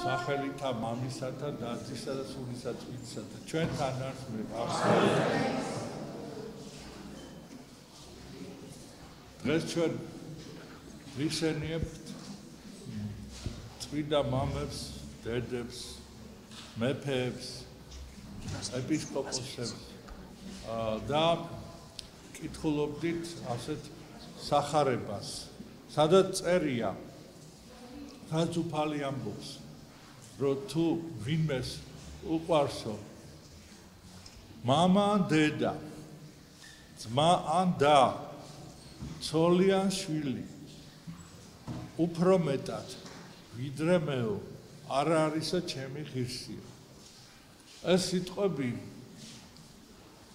სახელითა მამისათა და ძისა და სულისა წმინდისათა ჩვენთან არის მე დღეს ჩვენ ვიხსენიებთ წმინდა მამებს, დედებს, მეფეებს, ეპისკოპოსებს და კითხულობდით ასეთ სახარებას, სადაც წერია, რაც უფალი ამბობს, რომ თუ ვინმეს უყვარსო მამა ან დედა, ძმა ან და, ცოლი ან შვილი, უფრო მეტად ვიდრე მეო, არ არისო ჩემი ღირსია. ეს სიტყვები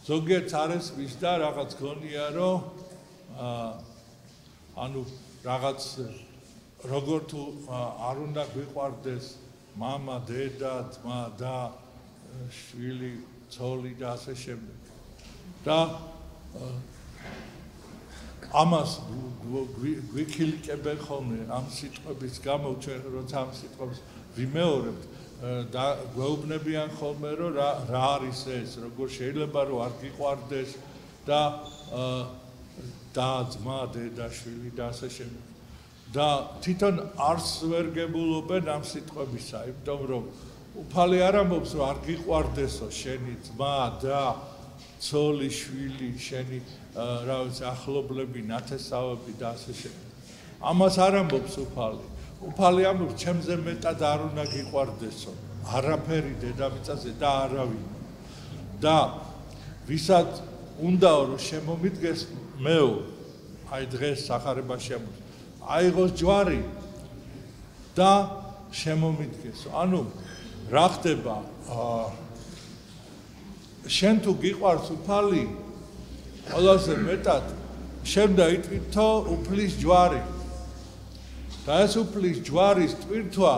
ზოგიერთ არ ესმის და რაღაც გონია, რომ ანუ რაღაც როგორ თუ არ უნდა გვიყვარდეს მამა, დედა, ძმა და შვილი, ცოლი და ასე შემდეგ. და ამას გვიქილიკებენ ხოლმე ამ სიტყვების გამო, ჩვენ როცა ამ სიტყვებს ვიმეორებთ და გვეუბნებიან ხოლმე, რომ რა არის ეს, როგორ შეიძლება რომ არ გიყვარდეს და ძმა, დედა, შვილი და ასე შემდეგ. და თვითონ არც ვერ გებულობენ ამ სიტყვებისა, იმიტომ რომ უფალი არ ამბობს, რომ არ გიყვარდესო შენი ძმა და ცოლი, შვილი, შენი რა ვიცი, ახლობლები, ნათესავები და ასე შემდეგ. ამას არ ამბობს უფალი. უფალი ამბობს, ჩემზე მეტად არ უნდა გიყვარდესო, არაფერი დედამიწაზე და არავინ. და ვისაც უნდაო რომ შემომიდგეს მეო, აი დღეს სახარებაში ამბობს, აიღოს ჯვარი და შემომიდგესო. ანუ რა ხდება? შენ თუ გიყვარს უფალი, ყველაზე მეტად შენ უნდა იტვირთო უფლის ჯვარი. და ეს უფლის ჯვარის ტვირთვა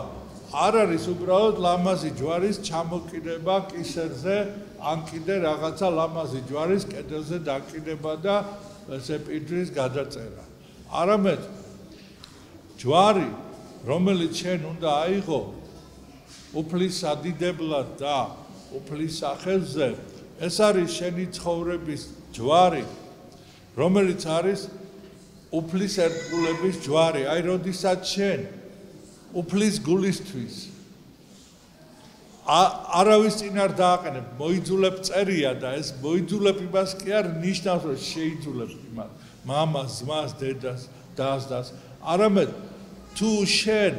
არ არის უბრალოდ ლამაზი ჯვარის ჩამოკიდება კისერზე, ან კიდე რაღაცა ლამაზი ჯვარის კედელზე დაკიდება და ესე პირდრის გადაწერა. არამედ ჯვარი, რომელიც შენ უნდა აიღო უფლის სადიდებლად და უფლის სახელზე, ეს არის შენი ცხოვრების ჯვარი, რომელიც არის უფლის ერთგულების ჯვარი. აი, როდესაც შენ უფლის გულისთვის არავის წინ არ დააყენებ, მოიძულებ წერია და ეს მოიძულებ იმას კი არ ნიშნავს, რომ შეიძულებ იმას მამას, ძმას, დედას, დას, არამედ თუ შენ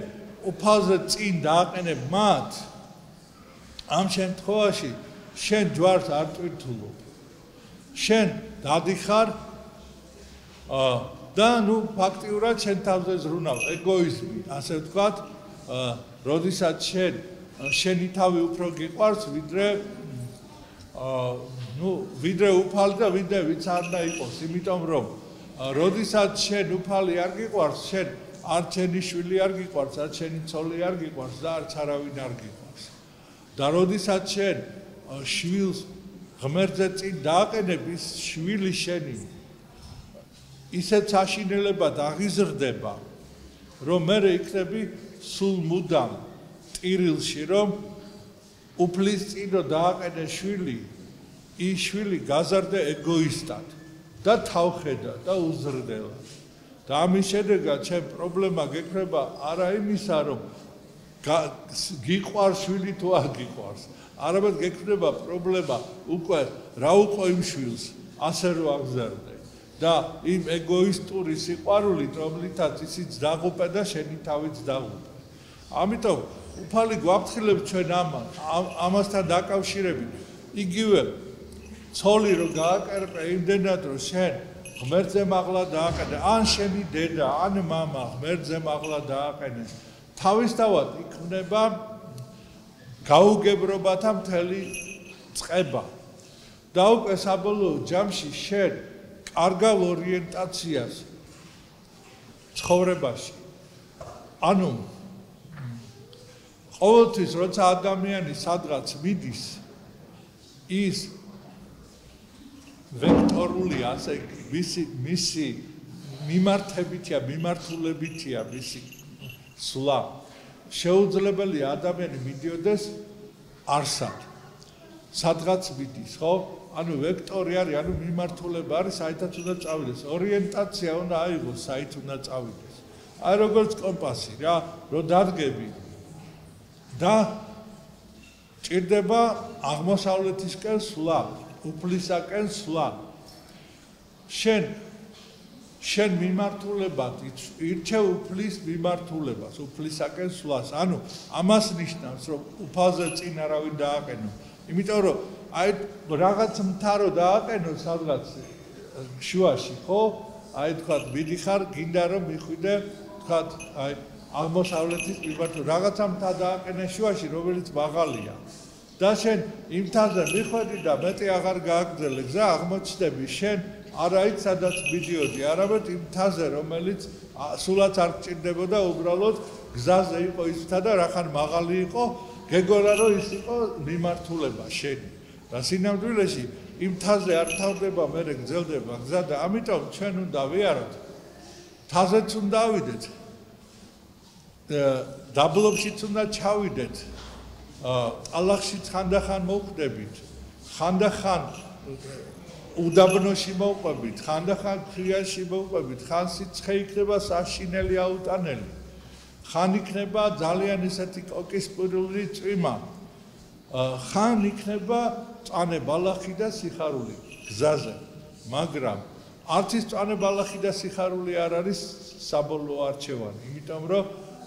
უფალზე წინ დააყენებ მათ, ამ შემთხვევაში შენ ჯვარს არ ტვირთულობ. შენ დადიხარ და ნუ ფაქტიურად შენ თავზე ზრუნავ, ეგოიზმი, ასე ვთქვათ, როდესაც შენი თავი უფრო გიყვარს, ვიდრე უფალი და ვიდრე ვიც არ უნდა იყოს, იმიტომ რომ როდესაც შენ უფალი არ გიყვარს, შენ არ შენი შვილი არ გიყვარს, არ შენი ცოლი არ გიყვარს და არც არავინ არ გიყვარს. და როდესაც შენ შვილს ღმერთზე წინ დააყენებ, ის შვილი შენი ისეთ საშინელებად აღიზრდება, რომ მე იქნები სულ მუდამ ტირილში, რომ უფლის წინ რომ დააყენე შვილი, ის შვილი გაზარდა ეგოისტად და თავხედა და უზრდელად. და ამის შედეგად ჩემ პრობლემა გექრება არა იმისა, რომ გიყვარს შვილი თუ არ გიყვარს, არამედ გექრება პრობლემა უკვე რა უყო იმ შვილს, ასე რომ აღზარდე. და იმ ეგოისტური სიყვარულით, რომლითაც ისიც დაღუპე და შენი თავიც დაღუპე. ამიტომ უფალი გვაფრთხილებს ჩვენ ამასთან დაკავშირებით. იგივე ცოლი რომ გააკერპე იმდენად, რომ შენ ღმერთზე მაღლა დააყენე, ან შენი დედა, ან მამა ღმერთზე მაღლა დააყენე, თავისთავად იქნება გაუგებრობათა მთელი წყება. და უკვე საბოლოო ჯამში შენ კარგავ ორიენტაციას ცხოვრებაში. ანუ ყოველთვის როცა ადამიანი სადღაც მიდის, ის ვექტორული, ასე მისი მიმართებითია, მიმართულებითია მისი სვლა. შეუძლებელია ადამიანი მიდიოდეს არსად. სადღაც მიდის, ხო? ანუ ვექტორი არის, ანუ მიმართულება არის, საითაც უნდა წავიდეს. ორიენტაცია უნდა აიღოს, საით უნდა წავიდეს. აი როგორც კომპასი რა, რო დადგები და ჭირდება აღმოსავლეთისკენ სვლა, უფლისაკენ სვლა. შენ მიმართულებად ირჩევ უფლის მიმართულებას, უფლისაკენ სვლას. ანუ ამას ნიშნავს, რომ უფალზე წინ არავინ დააყენო. იმიტომ რომ აი რაღაც მთარო დააყენო სადღაც შუაში, ხო? აი თქვა მიდიხარ, გინდა რომ მიხვიდე, თქვა აი აღმოსავლეთის მიმართულებით რაღაცა მთა დააყენე შუაში, რომელიც მაღალია. და შენ იმ მთაზე მიხვედი და მეტი აღარ გააგრძელე გზა, აღმოჩნდები შენ არაით სადაც მიდიოდი, არამედ იმ მთაზე, რომელიც სულაც არ გჭირდებოდა, უბრალოდ გზაზე იყო ის მთა და რახან მაღალი იყო, გეგონა რომ ის იყო მიმართულება შენი. და სინამდვილეში იმ მთაზე არ თავდება, მერე გრძელდება გზა და ამიტომ ჩვენ უნდა ვიაროთ. მთაზეც უნდა ავიდეთ. დაბლობშიც უნდა ჩავიდეთ. ალახშიც ხანდახან მოვხვდებით. ხანდახან უდაბნოში მოვყვებით, ხანდახან ქრიანში მოვყვებით, ხან სიცხე იქნება საშინელი აუტანელი. ხან იქნება ძალიან ისეთი კოკისპირული წვიმა. ხან იქნება წანე ბალახი და სიხარული გზაზე. მაგრამ არც ის წანე ბალახი და სიხარული არ არის საბოლოო არჩევანი, იმიტომ რომ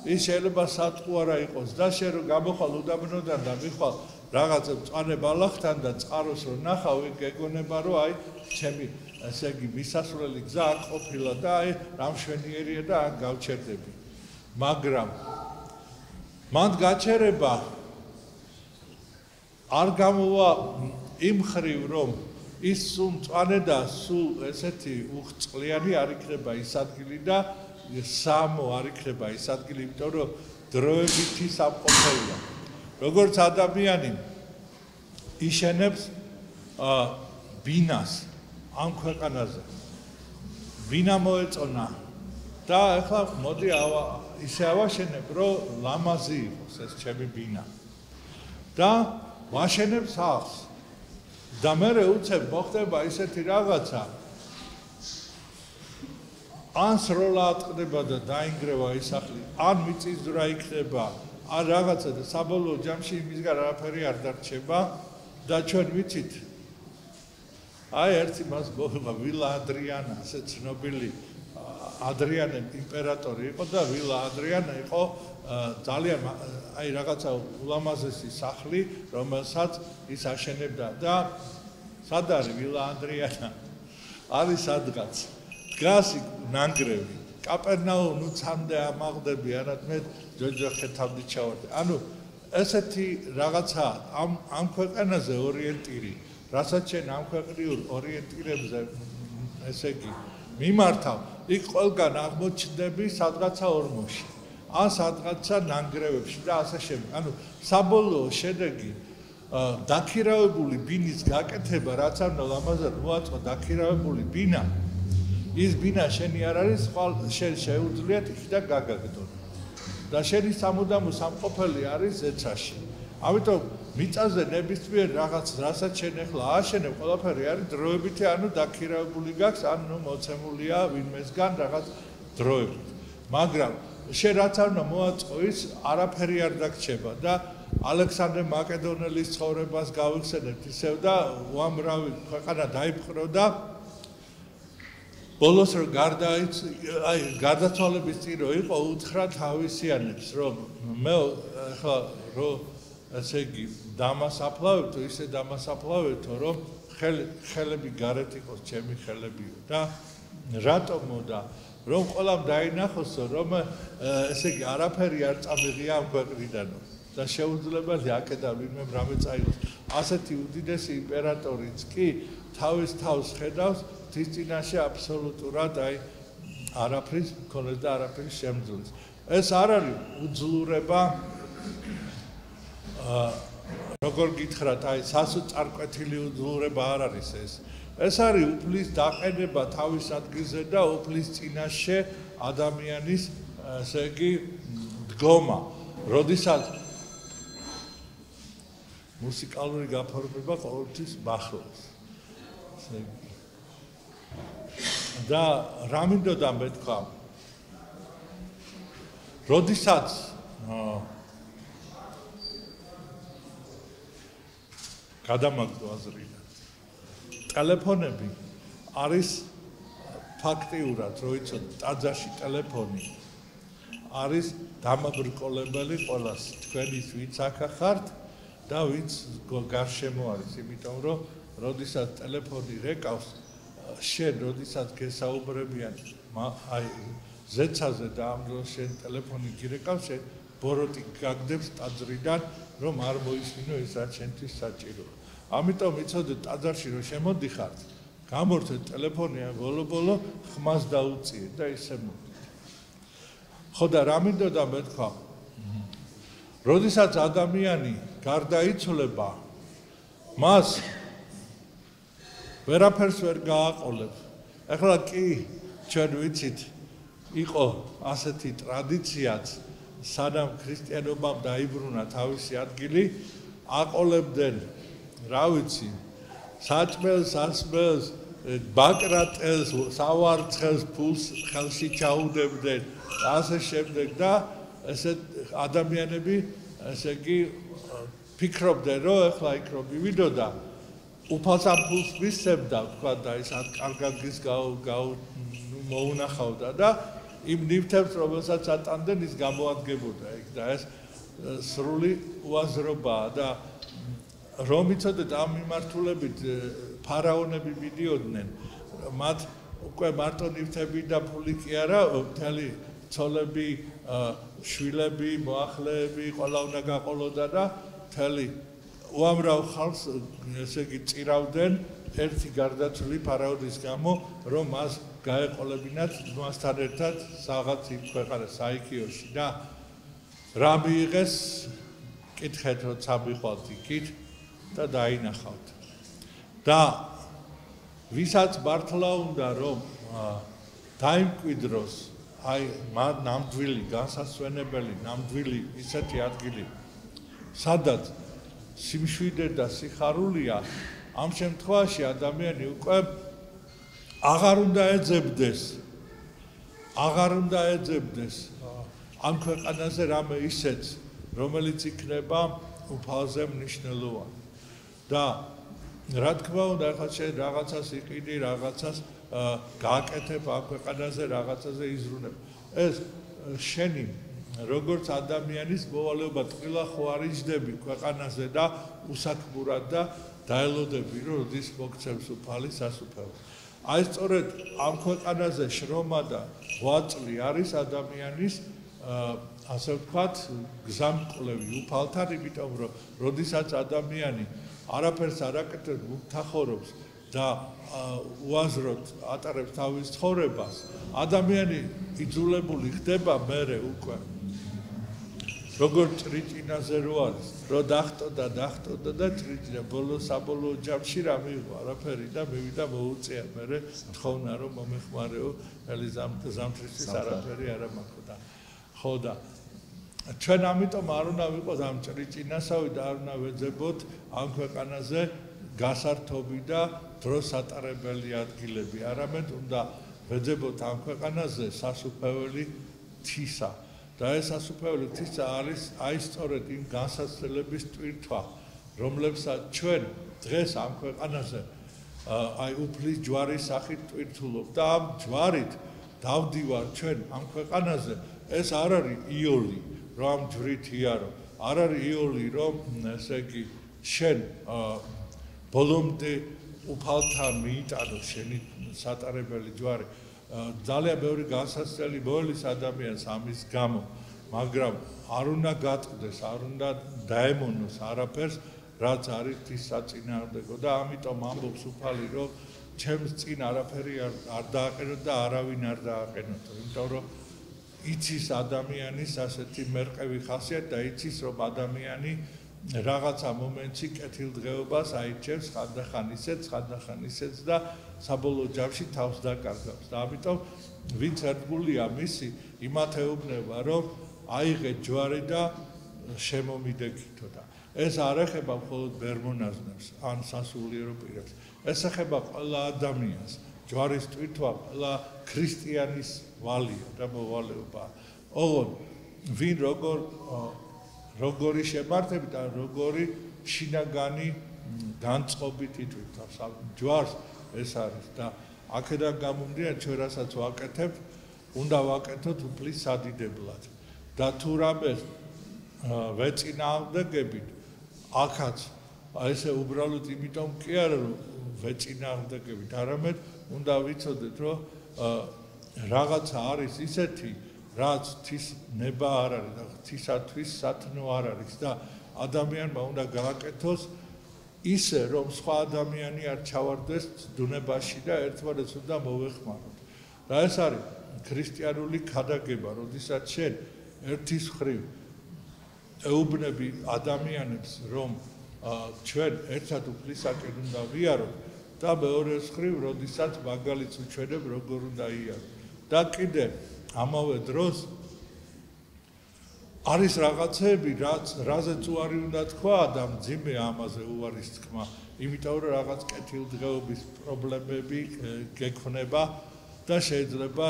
ის შეიძლება სატყუ არა იყოს და შენ რომ გამოხვალ უდაბნოდან და მიხვალ რაღაც წანე ბალახთან და წყაროს რომ ნახავ, გეგონება რომ აი ჩემი ესე იგი მისასვლელი გზა არ ყოფილა და აი რამშვენიერია და არ გავჩერდები. მაგრამ მან გაჩერება არ გამოვა იმ ხრივ რომ ის სულ მწვანე და სულ ესეთი უხწყლიანი არ იქნება ის ადგილი და სამო არ იქნება ის ადგილი, იმიტომ რომ დროებითი სამყოფელია. როგორც ადამიანი იშენებს ბინას ამ ქვეყანაზე. ბინა მოეწონა და ახლა მოდი ისე ავაშენებ, რომ ლამაზი იყოს ეს ჩემი ბინა. და ვაშენებ სახლს. და მერე უცებ მოხდება ისეთი რაღაცა, ან სროლა ატყდება და დაინგრევა ის სახლი, ან მიწისძვრა იქნება, ან რაღაცა და საბოლოო ჯამში იმისგან არაფერი არ დარჩება და ჩვენ ვიცით აი ერთი მას მოვიღა ვილა ადრიანა, ასე ცნობილი ადრიანე იმპერატორი იყო და ვილა ადრიანა იყო ძალიან აი რაღაცა ულამაზესი სახლი, რომელსაც ის აშენებდა და სად არის ვილა ადრიანა? არის სადღაც დგას ნანგრევი. კაპერნაუმ უცამდე ამაღდები, არათმე ჯოჯოხე თავდი ჩავარდი. ანუ ესეთი რაღაცა ამ ქვეყანაზე ორიენტირი, რასაც შენ ამ ქვეყნიურ ორიენტირებზე ესე იგი მიმართავ, იქ ყველგან აღმოჩნდები სადღაცა ორმოში, ან სადღაცა ნანგრევებში და ასე შემდეგ. ანუ საბოლოო შედეგი დაქირავებული ბინის გაკეთება, რაც არ ლამაზად მოაწყო დაქირავებული ბინა, ის ბინა შენი არ არის, შენ შეუძლიათ იქიდან გაგაგდონ. და შენი სამუდამო სამყოფელი არის ზეცაში. ამიტომ მიწაზე ნებისმიერ რაღაც, რასაც შენ ახლა ააშენებ, ყველაფერი არის დროებითი, ანუ დაქირავებული გაქვს, ანუ მოცემულია ვინმესგან რაღაც დროებით. მაგრამ შენ რაც არ უნდა მოაწყო, ის არაფერი არ დაგრჩება და ალექსანდრე მაკედონელის ცხოვრებას გავიხსენებთ ისევ და უამრავი ქვეყანა დაიპყრო და ბოლოს რომ გარდაცვალების წინ რო იყო, უთხრა თავისიანებს, რომ მე ახლა რო ესე იგი დამასაფლავებთო, ისე დამასაფლავებთო, რომ ხელები გარეთ იყოს ჩემი ხელებიო და რატომო და რომ ყველამ დაინახოსო, რომ ესე იგი არაფერი არ წამიღია ამ ქვეყნიდანო და შეუძლებელია აქედან ვინმე რამე წაიღოს. ასეთი უდიდესი იმპერატორიც კი თავის თავს ხედავს ღვთის წინაშე აბსოლუტურად აი არაფრის მქონეს და არაფრის შემძლეს. ეს არ არის უძლურება, როგორ გითხრათ, აი სასწარკვეთილი უძლურება არ არის ეს. ეს არის უფლის დაყენება თავის ადგილზე და უფლის წინაშე ადამიანის ესე იგი დგომა. როდესაც მუსიკალური გაფორმება ყოველთვის მახლოს. და რა მინდოდა მე თქვა? როდესაც გადამაგდო აზრიდან. ტელეფონები არის ფაქტიურად, რო იცოდეთ, ტაძარში ტელეფონი არის დამაბრკოლებელი ყველას, თქვენის ვინც აქ ხართ და ვინც გარშემო არის, იმიტომ რომ როდესაც ტელეფონი რეკავს, შენ როდესაც გესაუბრებიან, აი ზეცაზე და ამ დროს შენ ტელეფონი გირეკავს, შენ ბოროტი გაგდებს ტაძრიდან, რომ არ მოისმინო ის რაც შენთვის საჭიროა. ამიტომ იცოდეთ ტაძარში რომ შემოდიხართ, გამორთეთ ტელეფონი ან ბოლო-ბოლო ხმას დაუწიეთ და ისე მოდით. ხო და რა მინდოდა მე თქვა? როდესაც ადამიანი გარდაიცვლება, მას ვერაფერს ვერ გააყოლებ. ეხლა კი ჩვენ ვიცით, იყო ასეთი ტრადიციაც, სანამ ქრისტიანობამ დაიბრუნა თავისი ადგილი, აყოლებდნენ, რა ვიცი, საჭმელს, ასმელს, ბაკრატელს, სავარცხელს, ფულს ხელში ჩაუდებდნენ, ასე შემდეგ და ესე ადამიანები, ესე იგი ფიქრობდნენ, რომ ეხლა იქ რომ მივიდოდა, უფალსამ ფულს მისცემდა, თქვა და ის კარგად გის მოუნახავდა და იმ ნივთებს, რომელსაც ატანდნენ, ის გამოადგებოდა იქ და ეს სრული უაზრობაა და რომ იცოდეთ ამ მიმართულებით ფარაონები მიდიოდნენ, მათ უკვე მარტო ნივთები და ფული კი არა, მთელი ცოლები, შვილები, მოახლეები, ყველა უნდა გაყოლოდა და მთელი უამრავ ხალხს ესე იგი წირავდნენ ერთი გარდაცვლილი ფარაონის გამო, რომ მას გაეყოლებინათ მასთან ერთად რაღაც იმ ქვეყანას საიქიოში და რა მიიღეს, კითხეთ როცა მიხვალთ იქით და დაინახავთ. და ვისაც მართლა უნდა რომ დაიმკვიდროს აი ნამდვილი განსასვენებელი, ნამდვილი ისეთი ადგილი, სადაც სიმშვიდე და სიხარულია, ამ შემთხვევაში ადამიანი უკვე აღარ უნდა ეძებდეს ამ ქვეყანაზე რამე ისეთ, რომელიც იქნება უფალზე მნიშვნელოვანი. და რა თქმა უნდა, ახლა შენ რაღაცას იყიდი, რაღაცას გააკეთებ ამ ქვეყანაზე, რაღაცაზე იზრუნებ. ეს შენი როგორც ადამიანის მოვალეობა ტყილა ხო არ იჯდები ქვეყანაზე და უსაქმურად და დაელოდები, რომ როდის მოგცემს უფალი სასუფეველს. აი სწორედ ამ ქვეყანაზე შრომა და ღვაწლი არის ადამიანის ასე ვთქვათ, გზამკვლევი უფალთან, იმიტომ რომ როდესაც ადამიანი არაფერს არ აკეთებს, მუქთახორობს და უაზროდ ატარებს თავის ცხოვრებას, ადამიანი იძულებული ხდება მერე უკვე როგორ ტრიჭინაზე რო არის, რო დახტოდა და ტრიჭინა საბოლოო ჯამში რა მიიღო, არაფერი და მივიდა მოუწია მერე თხოვნა რომ მომეხმარეო ზამთრისთვის არაფერი არ მაქვს. ხო და ჩვენ ამიტომ არ უნდა ვიყოთ ამ ტრიჭინასავი და არ უნდა ვეძებოთ ამ ქვეყანაზე გასართობი და დროს ატარებელი ადგილები, არამედ უნდა ვეძებოთ ამ ქვეყანაზე სასუფეველი თისა. და ეს სასუფეველი თისა არის აი სწორედ იმ განსაცდელების ტვირთვა, რომლებსაც ჩვენ დღეს ამ ქვეყანაზე აი უფლის ჯვარის სახით ტვირთულობ და ამ ჯვარით დავდივარ ჩვენ ამ ქვეყანაზე, ეს არ არის იოლი, რომ ამ ჯვრით იარო, არ არის იოლი, რომ ესე იგი შენ ბოლომდე უფალთან მიიტანო შენი სატარებელი ჯვარი. ძალიან ბევრი განსაცდელი მოელის ადამიანს ამის გამო, მაგრამ არ უნდა გატყდეს, არ უნდა დაემონოს არაფერს, რაც არის ის საწინააღმდეგო და ამიტომ ამბობს უფალი, რომ ჩემს წინ არაფერი არ დააყენოთ და არავინ არ დააყენოთ, იმიტომ რომ იცის ადამიანის ასეთი მერყევი ხასიათი და იცის, რომ ადამიანი რაღაცა მომენტში კეთილდღეობას აიჩევს ხანდახან ისეც და საბოლოო ჯამში თავს დაკარგავს. და ამიტომ ვინც ერთგულია მისი იმათეუბნება რომ აიღეთ ჯვარი და შემომიდექითო და ეს არ ეხება მხოლოდ ბერმონაზნებს ან სასულიერო პირებს. ეს ეხება ყველა ადამიანს. ჯვარის ტვირთვა ყველა ქრისტიანის ვალია და მოვალეობაა. ოღონდ ვინ როგორი შემართებით ან როგორი შინაგანი განწყობით იტვირთავს ჯვარს ეს არის და აქედან გამომდინარე ჩვენ რასაც ვაკეთებთ უნდა ვაკეთოთ უფლის სადიდებლად და თუ რამე ვეწინააღმდეგებით აქაც ესე უბრალოდ იმიტომ კი არა რომ ვეწინააღმდეგებით არამედ უნდა ვიცოდეთ რომ რაღაცა არის ისეთი რაც თვის ნება არ არის და ღვთისათვის სათნო არ არის და ადამიანმა უნდა გააკეთოს ისე რომ სხვა ადამიანი არ ჩავარდეს დუნებაში და ერთმანეთს უნდა მოვეხმაროთ. და ეს არის ქრისტიანული ქადაგება, როდესაც შენ ერთის მხრივ ეუბნები ადამიანებს რომ ჩვენ ერთად უფლისაკენ უნდა ვიაროთ და მეორეს მხრივ როდესაც მაგალითს უჩვენებ როგორ უნდა იაროთ. და კიდე ამავე დროს არის რაღაცები, რაზეც უარი უნდა თქვა და მძიმე ამაზე უარის თქმა, იმიტომ რომ რაღაც კეთილდღეობის პრობლემები გექნება და შეიძლება,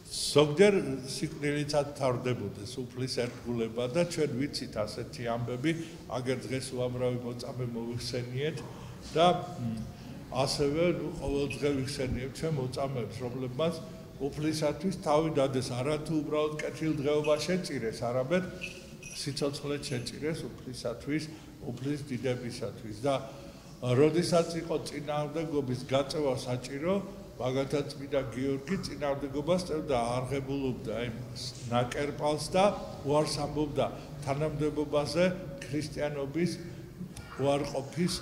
ზოგჯერ სიკვდილიცად თავრდებოდეს უფლის ერთგულება და ჩვენ ვიცით ასეთი ამბები, აგერ დღეს უამრავი მოწამე მოვიხსენიეთ და ასევე ყოველდღე ვიხსენიებ ჩვენ მოწამეებს, რომლებმაც უფლისათვის თავი დადეს, არა თუ უბრალოდ კეთილდღეობა შეწირეს, არამედ სიცოცხლე შეწირეს უფლისათვის, უფლის დიდებისათვის და როდესაც იყო წინააღმდეგობის გაწევა საჭირო, მაგალითად წმინდა გიორგი წინააღმდეგობას წერდა არღებულობდა იმას ნაკერპალს და უარს ამბობდა თანამდებობაზე ქრისტიანობის უარყოფის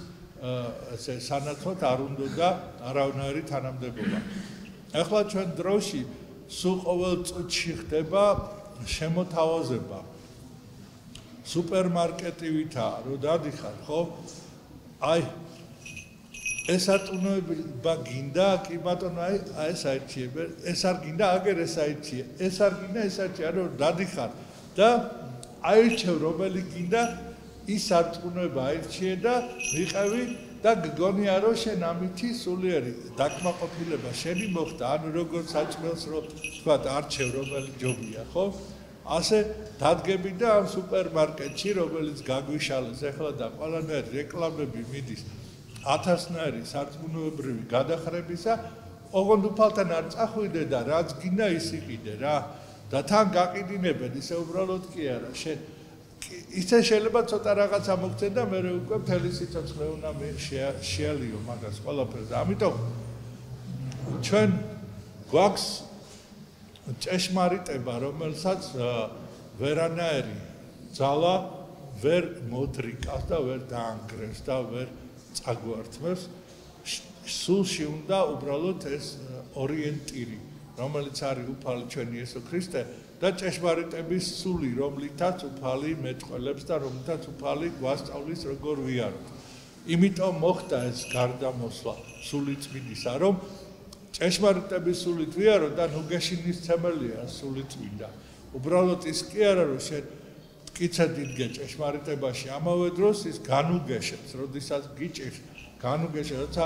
სანაცვლოდ არ უნდა არავნაირი თანამდებობა. ახლა ჩვენ დროში სულ ყოველ წუთში ხდება შემოთავაზება სუპერმარკეტივითაა რომ დადიხარ ხო აი ეს ატუნოება გინდა კი ბატონო აი ეს აირჩიე ეს არ გინდა აგერ ეს აირჩიე ეს არ გინდა ეს აირჩიე რომ დადიხარ და აირჩევ რომელი გინდა ის ატუნოება აირჩიე და მიყევი და გგონია რომ შენ ამითი სულიერი დაკმაყოფილება შენი მოხდა ანუ როგორც საჭმელს რომ თქვა არჩევ რომელი ჯობია ხო ასე დადგები და ამ სუპერმარკეტში რომელიც გაგვიშალეს ახლა და ყველანაირი რეკლამები მიდის 1000-ნაირი სარწმუნოებრივი გადახრებისა ოღონდ უფალთან არ წახვიდე და რაც გინდა ის იყიდე რა და თან გაყიდინებენ ისე უბრალოდ კი არა შენ ისე შეიძლება ცოტა რაღაცა მოგცენ და მე უკვე მთელი სიცოცხლე უნდა მე შეალიო მაგას ყველაფერს. ამიტომ ჩვენ გვაქვს ჭეშმარიტება, რომელსაც ვერანაირი ძალა ვერ მოდრიკავს და ვერ დაანგრევს და ვერ წაგვართმევს. სულში უნდა უბრალოდ ეს ორიენტირი, რომელიც არის უფალი ჩვენი იესო ქრისტე და ჭეშმარიტების სული, რომლითაც უფალი მეტყველებს და რომლითაც უფალი გვასწავლის როგორ ვიაროთ. იმიტომ მოხდა ეს გარდამოსვლა სული წმინდისა, რომ ჭეშმარიტების სულით ვიაროთ და ნუ გეშინისცემელია სული წმინდა. უბრალოდ ის კი არა რომ შენ მტკიცედ იდგე ჭეშმარიტებაში, ამავე დროს ის განუგეშებს, როდესაც გიჭირს, განუგეშებს, როცა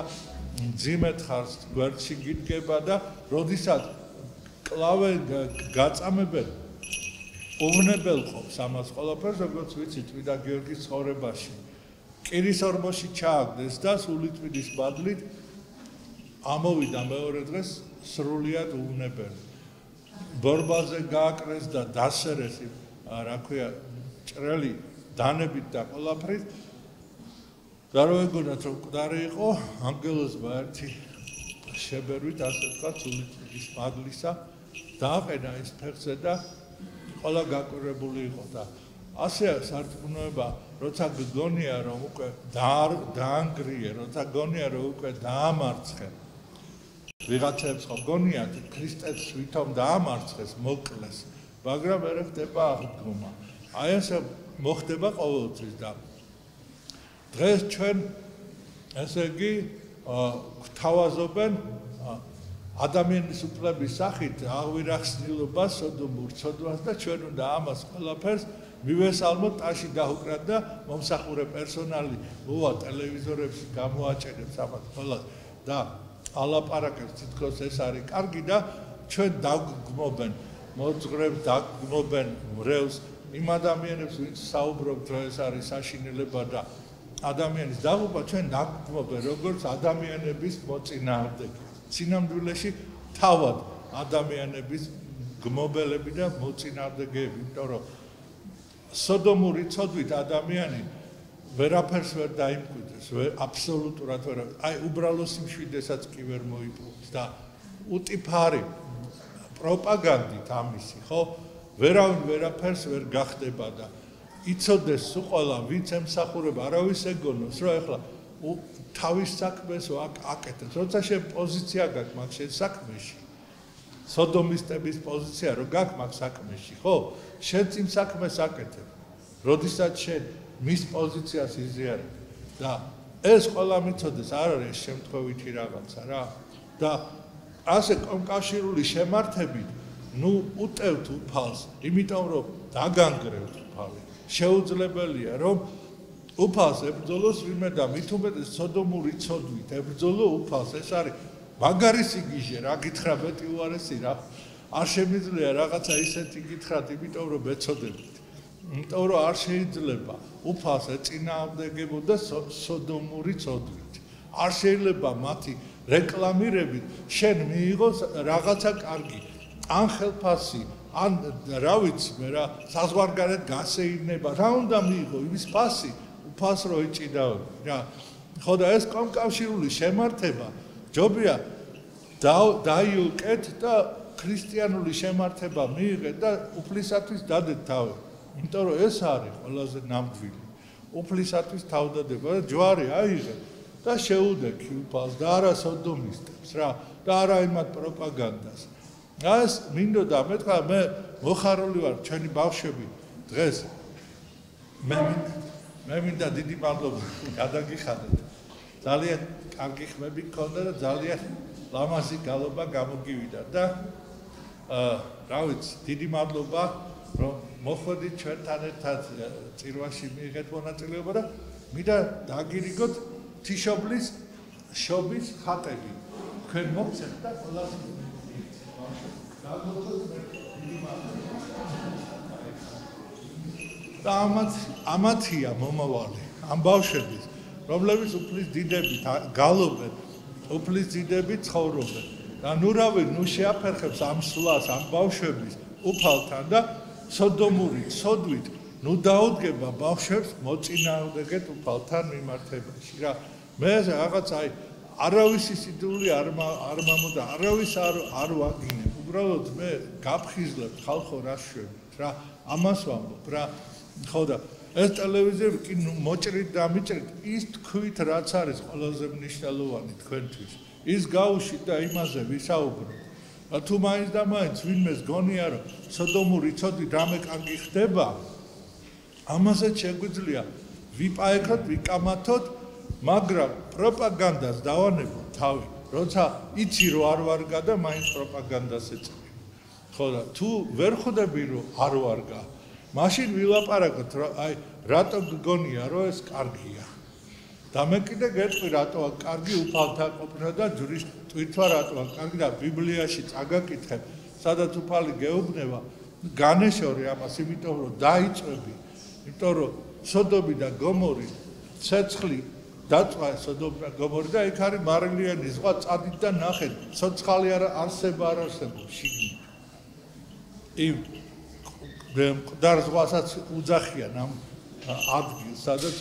მძიმედ ხარს გვერდში გიდგება და როდესაც კლავე გაწამებენ უვნებელ ყოფს ამას ყველაფერს როგორც ვიცით წმინდა გიორგის ცხოვრებაში კირის ორმოში ჩააგდეს და სულიწმინდის მადლით ამოვიდა მეორე დღეს სრულიად უვნებელი ბორბალზე გააკრეს და დასერეს რა ქვია ჭრელი დანებით და ყველაფრით და რო ეგონათ რომ მკვდარი იყო ანგელოზმა ერთი შებერვით ასე თქვა სულიწმინდის მადლისა დააყენა ის ფეხზე და ყველა გაკვირვებული იყო და ასე სარწმუნოება როცა გგონია რომ უკვე დაანგრიე როცა გგონია რომ უკვე დაამარცხე ვიღაცებს ხო გგონიათ ქრისტეს ვითომ დაამარცხეს მოკლეს მაგრამ ვერ ხდება აღდგომა აი ესე მოხდება ყოველთვის და დღეს ჩვენ ესე იგი გვთავაზობენ ადამიანის უფლების სახით აღვირახსნილობას, სოდომურ ცოდვას და ჩვენ უნდა ამას ყველაფერს მივესალმოთ ტაში დაუკრათ და მომსახურე პერსონალი მოვა ტელევიზორებში გამოაჭერებს ამათ ყველას და ალაპარაკებს თითქოს ეს არის კარგი და ჩვენ დაგგმობენ მოძღვრებს დაგგმობენ მრევლს იმ ადამიანებს ვინც საუბრობთ რომ ეს არის საშინელება და ადამიანის დაღუპვა ჩვენ დაგგმობენ როგორც ადამიანების მოწინააღმდეგე სინამდვილეში თავად ადამიანების გმობელები და მოწინააღმდეგეები იმიტომ რომ სოდომური ცოდვით ადამიანი ვერაფერს ვერ დაიმკვიდრებს, აბსოლუტურად ვერ. აი უბრალო სიმშვიდებსაც კი ვერ მოიპოვოს და უტიფარი პროპაგანდით ამისი, ხო? ვერავინ ვერაფერს ვერ გახდება და იცოდეს სულ ყველა ვინც ემსახურება, არავის ეგონოს, რომ ეხლა თავის საქმეს აკეთებს. როცა შენ პოზიცია გაქვს მაგ შენ საქმეში. სოდომისტების პოზიცია რო გაქვს მაგ საქმეში, ხო? შენ წინ საქმეს აკეთებ. როდესაც შენ მის პოზიციას იზიარებ და ეს ყველა მიცოდეს არ არის შემთხვევითი რაღაცა რა და ასე კომკავშირული შემართებით ნუ უტევთ უფალს იმიტომ რომ დაგანგრევთ უფალი შეუძლებელია რომ უფალს ებრძოლოს ვინმე და მით უმეტეს სოდომური ცოდვით ებრძოლო უფალს ეს არის მაგარი სიგიჟე რა გითხრა მეტი უარესი რა არ შემიძლია რაღაცა ისეთი გითხრათ იმიტომ რომ მეცოდებით იმიტომ რომ არ შეიძლება უფალს ეწინააღმდეგებოდა სოდომური ცოდვით არ შეიძლება მათი რეკლამირებით შენ მიიღოს რაღაცა კარგი ან ხელფასი ან რა ვიცი მე რა საზღვარგარეთ გასეირნება რა უნდა მიიღო იმის ფასი უფალს რო ეჭიდაო რა ხო და ეს კომკავშირული შემართება ჯობია დაიუკეთ და ქრისტიანული შემართება მიიღეთ და უფლისათვის დადეთ თავი იმიტომ რომ ეს არის ყველაზე ნამდვილი უფლისათვის თავდადება და ჯვარი აიღე და შეუდექი უფალს და არა სოდომისტებს რა და არა იმათ პროპაგანდას ეს მინდოდა მეთქვა მე მოხარული ვარ ჩვენი ბავშვები დღეს მე მინდა დიდი მადლობა გადაგიხადეთ ძალიან კარგი ხმები გქონდა და ძალიან ლამაზი გალობა გამოგივიდა და რა ვიცი დიდი მადლობა რომ მოხვედით ჩვენთან ერთად წირვაში მიიღეთ მონაწილეობა და მინდა დაგირიგოთ თიშობლის შობის ხატები თქვენ მოგცეთ და ყველას და ამათია მომავალი ამ ბავშვების რომლებიც უფლის დიდებით გალობენ უფლის დიდებით ცხოვრობენ და ნურავი ნუ შეაფერხებს ამ სვლას ამ ბავშვების უფალთან და სოდომური ცოდვით ნუ დაუდგება ბავშვებს მოწინააღმდეგეთ უფალთან მიმართებაში რა მე რაღაც აი არავისი სიძული არ მომდა არავის არ ვაგინებ უბრალოდ მე გაფხიზლებ ხალხო რა შვებით რა ამას ვამბობ რა ხო და ეს ტელევიზიები კი მოჭრით და მიჭრით ის თქვით რაც არის ყველაზე მნიშვნელოვანი თქვენთვის ის გაუშვით და იმაზე ვისაუბროთ თუ მაინც და მაინც ვინმეს გონია რომ სოდომური ცოდვით რამე კარგი ხდება ამასაც შეგვიძლია ვიპაექოთ ვიკამათოთ მაგრამ პროპაგანდას დავანებოთ თავი როცა იცი რომ არ ვარგა და მაინც პროპაგანდას ეწევი ხო და თუ ვერ ხვდები რომ არ ვარგა მაშინ ვილაპარაკოთ აი რატო გგონია რომ ეს კარგია და მე კიდე გეტყვი რატოა კარგი უფალთა ყოფნა და ჯვრის ტვირთვა რატოა კარგი და ბიბლიაში წაგაკითხებ სადაც უფალი გეუბნება განეშორე ამას იმიტომ რომ დაიწვევი იმიტომ რომ სოდომი და გომორი ცეცხლი დაწვა სოდომი და გომორი და იქ არის მარილიანი ზღვა წადით და ნახეთ ცოცხალი არ არსებობს შიგნით იმ მკვდარ ზღვასაც უძახიან ამ ადგილს სადაც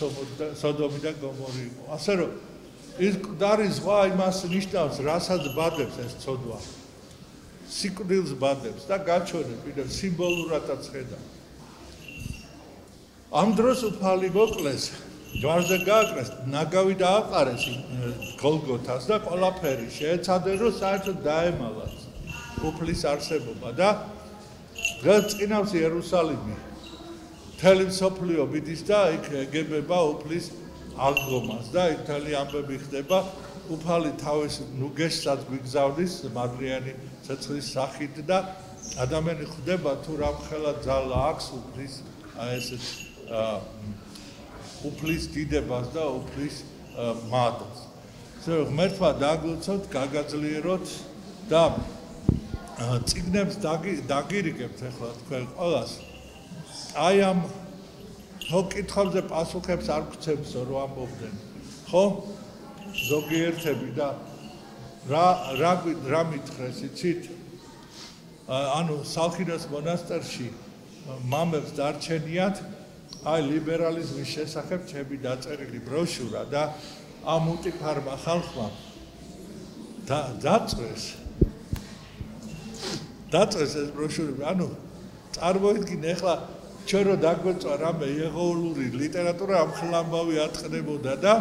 სოდომი და გომორი იყო ასე რომ ის მკვდარი ზღვა იმას ნიშნავს რასაც ბადებს ეს ცოდვა სიკვდილს ბადებს და გაჩვენე კიდევ სიმბოლურადაც ხედავ ამ დროს უფალი მოკლეს ჯვარზე გააკრეს ნაგავი დააყარეს გოლგოთას და ყველაფერი შეეცადნენ რომ საერთოდ დაემალათ უფლის არსებობა და დღეს წინავს იერუსალიმი მთელი მსოფლიო მიდის და იქ ეგებება უფლის აღდგომას და იქ მთელი ამბები ხდება უფალი თავის ნუგეშსაც გვიგზავნის მადლიანი ცეცხლის სახით და ადამიანი ხვდება თუ რამხელა ძალა აქვს უფლის ესეთ უფლის დიდებას და უფლის მადლს. ღმერთმა დაგვიცოთ, გაგაძლიეროთ და წიგნებს დაგირიგებთ ახლა თქვენ ყველას. აი ამ კითხვებზე პასუხებს არ გვცემსო რომ ამბობდნენ. ხო? ზოგიერთები და რა მითხრეს იცით? ანუ სალხინოს მონასტერში მამებს დარჩენიათ აი ლიბერალიზმის შესახებ ჩემი დაწერილი ბროშურა და ამ უტიფარმა ხალხმა დაწვეს ეს ბროშურები. ანუ წარმოიდგინე ახლა ჩვენ რო დაგვეწვა რამე ეღოულური ლიტერატურა ამ ხლამბავი ატყნებოდა და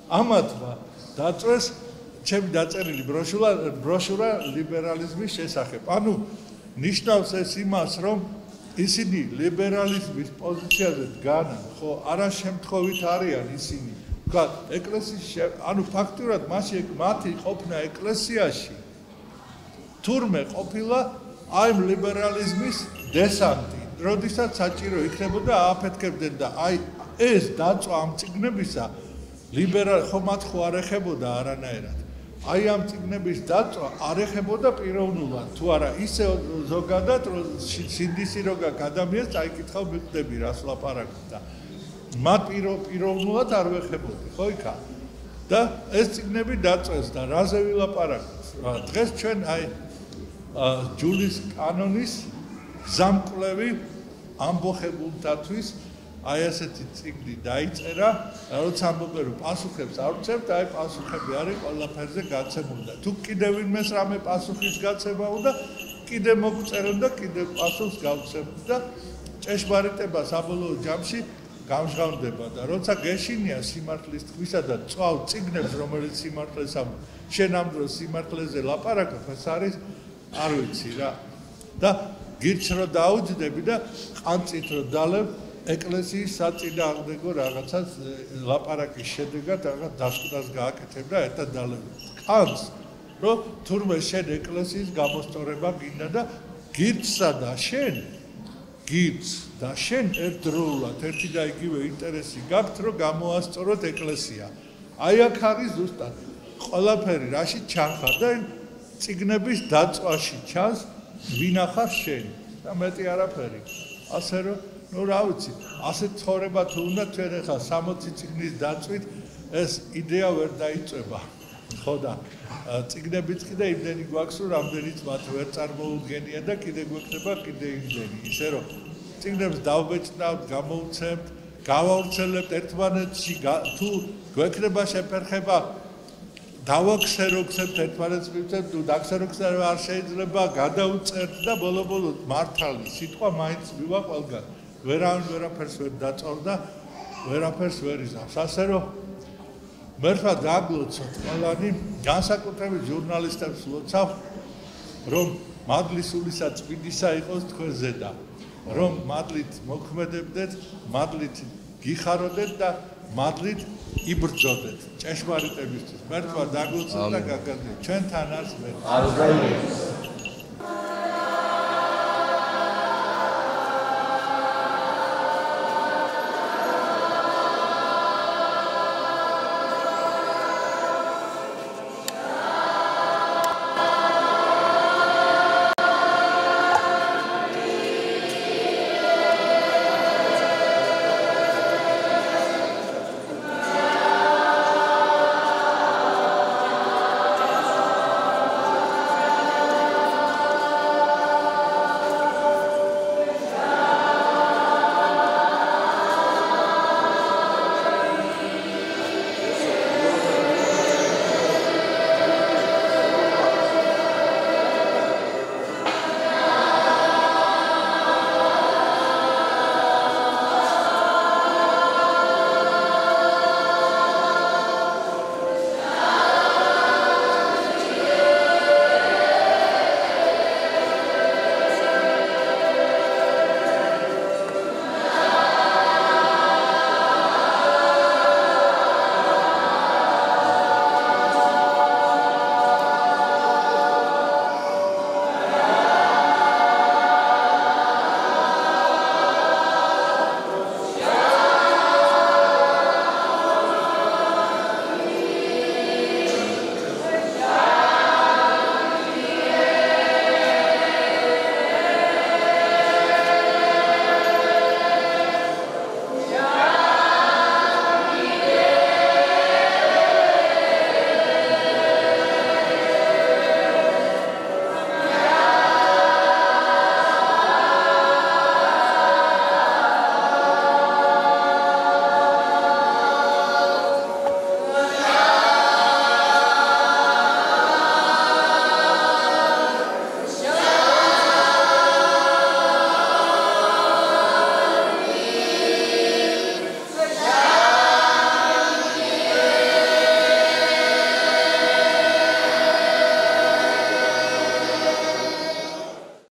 ამათმა დაწვეს ჩემი დაწერილი ბროშურა ლიბერალიზმის შესახებ. ანუ ნიშნავს ეს იმას, რომ ისინი ლიბერალიზმის პოზიციაზე დგანან, ხო, არა შემთხვევით არიან ისინი. თქვა, ეკლესიის ანუ ფაქტურად მათი ყოფნა ეკლესიაში თურმე ყოფილა აი ლიბერალიზმის დესანტი. როდესაც საჭირო იქნებოდა ააფეთქებდნენ და აი ეს დაწვა ამ წიგნებისა მათ ხო არ ეხებოდა არანაირად. აი ამ წიგნების დაწვა არ ეხებოდა პიროვნულად, თუ არა ისე ზოგადად სინდისი რო გაქვს ადამიანს წაიკითხავ მიხვდები რას ლაპარაკობ და მათ პიროვნულად არ ვეხებოდი, ხო იქა? და ეს წიგნები დაწვეს და რაზე ვილაპარაკოთ? დღეს ჩვენ აი ჯულის კანონის გზამკვლევი ამბოხებულთათვის აი ესეთი წიგნი დაიწერა, როცა ამბობენ რომ პასუხებს არ ვცემთ, აი პასუხები არის ყველაფერზე გაცემული და თუ კიდევ ვინმეს რამე პასუხის გაცემა უნდა, კიდე მოგწერონ და კიდე პასუხს გავცემთ და ჭეშმარიტება საბოლოო ჯამში გამჟღავნდება და როცა გეშინია სიმართლის თქმისა და წვავ წიგნებს, რომელიც სიმართლეს შენ ამ დროს სიმართლეზე ლაპარაკობ, ეს არის არ ვიცი რა. და გირჩ რო დაუჯდები და ყანწით რო დალევ ეკლესიის საწინააღმდეგო რაღაცას ლაპარაკის შედეგად რაღაც დასკვნას გააკეთებ და ერთად დალევ. ყანს რომ თურმე შენ ეკლესიის გამოსწორება გინდა და გირჩსა და შენ ერთდროულად ერთი და იგივე ინტერესი გაქვთ რომ გამოასწოროთ ეკლესია. აი აქ არის ზუსტად ყველაფერი რაში ჩანხარ და წიგნების დაწვაში ჩანს ვინახარ შენ და მეტი არაფერი. ასე რომ ნუ რა ვიცი, ასეთ ცხოვრება თუ უნდა თქვენ ახლა 60 წიგნის დაწვით ეს იდეა ვერ დაიწება. ხო და წიგნებიც კიდე იმდენი გვაქვს, რომ რამდენიც მათ ვერ წარმოუდგენია და კიდე გვექნება კიდე იმდენი. ისე რომ წიგნებს დავბეჭდავთ, გამოვცემთ, გავავრცელებთ ერთმანეთში, თუ გვექნება შეფერხება დავაქსეროქსებთ ერთმანეთს მივცემთ, თუ დაქსეროქსება არ შეიძლება, გადავწერთ და ბოლო-ბოლო მართალი სიტყვა მაინც მივა ყველგან. ვერაფერს ვერ დაწორდა, ვერაფერს ვერ იზამს. ასე რომ მერხა დაგლოცოთ ყველანი, განსაკუთრებით ჟურნალისტებს ლოცავ, რომ მადლი სულისა წმინდისა იყოს თქვენზე და რომ მადლით მოქმედებდეთ, მადლით გიხაროდეთ და მადლით იბრძოდეთ ჭეშმარიტებისთვის. მერხა დაგლოცოთ და გაგაგდეთ. ჩვენთან არს მე.